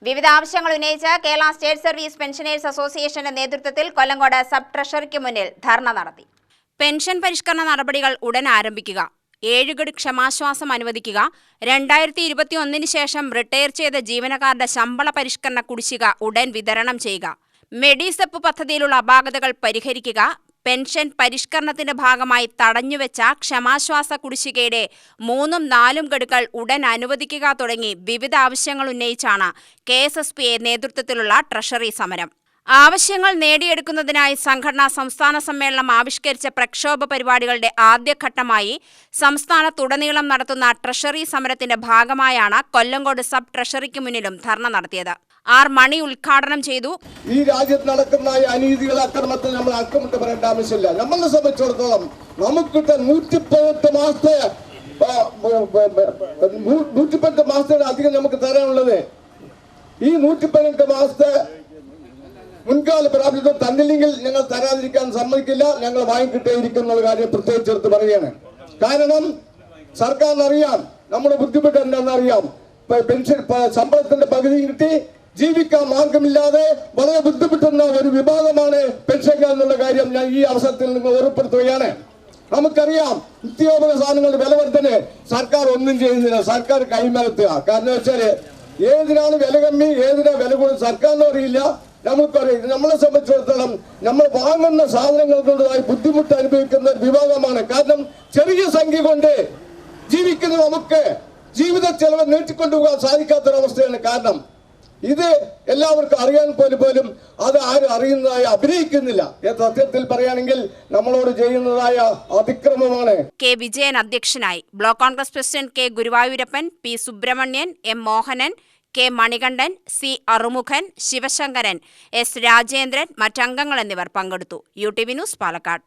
വിവിധ ആവശ്യങ്ങൾ ഉന്നയിച്ച് കേരള സ്റ്റേറ്റ് സർവീസ് പെൻഷനേഴ്സ് അസോസിയേഷന്റെ നേതൃത്വത്തിൽ കൊല്ലങ്കോട് സബ് ട്രഷറിക്ക് മുന്നിൽ ധർണ നടത്തി. പെൻഷൻ പരിഷ്കരണ നടപടികൾ ഉടൻ ആരംഭിക്കുക, 7 ഗഡു ക്ഷമാശ്വാസം അനുവദിക്കുക, 2021 ശേഷം റിട്ടയർ ചെയ്ത ജീവനക്കാരുടെ ശമ്പള പരിഷ്കരണ കുടിശ്ശിക ഉടൻ വിതരണം ചെയ്യുക, മെഡിസെപ്പ് പദ്ധതിയിലുള്ള അപാകതകൾ പരിഹരിക്കുക, പെൻഷൻ പരിഷ്കരണത്തിന്റെ ഭാഗമായി തടഞ്ഞുവെച്ച ക്ഷമാശ്വാസ കുടിശ്ശികയുടെ 3-4 ഗഡുക്കൾ ഉടൻ അനുവദിക്കുക തുടങ്ങി വിവിധ ആവശ്യങ്ങൾ ഉന്നയിച്ചാണ് KSSPA നേതൃത്വത്തിലുള്ള ട്രഷറി സമരം. ആവശ്യങ്ങൾ നേടിയെടുക്കുന്നതിനായി സംഘടനാ സംസ്ഥാന സമ്മേളനം ആവിഷ്കരിച്ച പ്രക്ഷോഭ പരിപാടികളുടെ ആദ്യഘട്ടമായി സംസ്ഥാനത്തുടനീളം നടത്തുന്ന ട്രഷറി സമരത്തിന്റെ ഭാഗമായാണ് കൊല്ലങ്കോട് സബ് ട്രഷറിക്ക് മുന്നിലും ധർണ നടത്തിയത്. ആർ മണി ഉദ്ഘാടനം ചെയ്തു. ഈ രാജ്യത്ത് നടക്കുന്ന അനീതികൾ അക്രമത്തിൽ നമ്മൾ അക്കമിട്ട് പറയേണ്ട ആവശ്യമില്ല. നമ്മളെ സംബന്ധിച്ചിടത്തോളം നമുക്കിട്ട 118 മാസത്തെ അധികം നമുക്ക് തരാനുള്ളത്. ഈ 118 മാസത്തെ മുൻകാല പ്രാപ്തിത്വം തന്നില്ലെങ്കിൽ ഞങ്ങൾ തരാതിരിക്കാൻ സമ്മതിക്കില്ല. ഞങ്ങൾ വാങ്ങിക്കിട്ടേയിരിക്കുന്ന കാര്യം പ്രത്യേകിച്ചെടുത്ത് പറയുകയാണ്. കാരണം സർക്കാരിനറിയാം നമ്മുടെ ബുദ്ധിമുട്ട് എന്താണെന്നറിയാം. പെൻഷൻ ശമ്പളത്തിന്റെ പകുതി കിട്ടി ജീവിക്കാൻ മാർഗമില്ലാതെ വളരെ ബുദ്ധിമുട്ടുന്ന ഒരു വിഭാഗമാണ് പെൻഷൻകാർ എന്നുള്ള കാര്യം ഞാൻ ഈ അവസരത്തിൽ നിങ്ങൾ ഓർമ്മപ്പെടുത്തുകയാണ്. നമുക്കറിയാം നിത്യോപക സാധനങ്ങളുടെ വില വർധന സർക്കാർ ഒന്നും ചെയ്യുന്നില്ല. സർക്കാർ കൈമലത്തുക. കാരണം വെച്ചാല് ഏതിനാണ് വില കമ്മി ഏതിനാ വില കൂടുതൽ സർക്കാരിനും അറിയില്ല, നമുക്കറിയാം. നമ്മളെ സംബന്ധിച്ചിടത്തോളം നമ്മൾ വാങ്ങുന്ന സാധനങ്ങൾക്കുള്ളതായി ബുദ്ധിമുട്ട് അനുഭവിക്കുന്ന വിഭാഗമാണ്. കാരണം ചെറിയ സംഖ്യ കൊണ്ട് ജീവിക്കുന്ന നമുക്ക് ജീവിത ചെലവ് നീട്ടിക്കൊണ്ടുപോകാൻ സാധിക്കാത്തൊരവസ്ഥയാണ്. കാരണം ഇത് എല്ലാവർക്കും അറിയാൻ പോലും അത് ആരും അറിയുന്നതായി അഭിനയിക്കുന്നില്ല. സത്യത്തിൽ പറയുകയാണെങ്കിൽ നമ്മളോട് ചെയ്യുന്നതായ അതിക്രമമാണ്. കെ വിജയൻ അധ്യക്ഷനായി. Block Congress president K Guruvayurappan, P Subrahmanyan, M Mohanan, K Manikandan, C Arumughan, Sivasankaran, S Rajendran, മറ്റംഗങ്ങൾ എന്നിവർ പങ്കെടുത്തു. UTV news, Palakkad.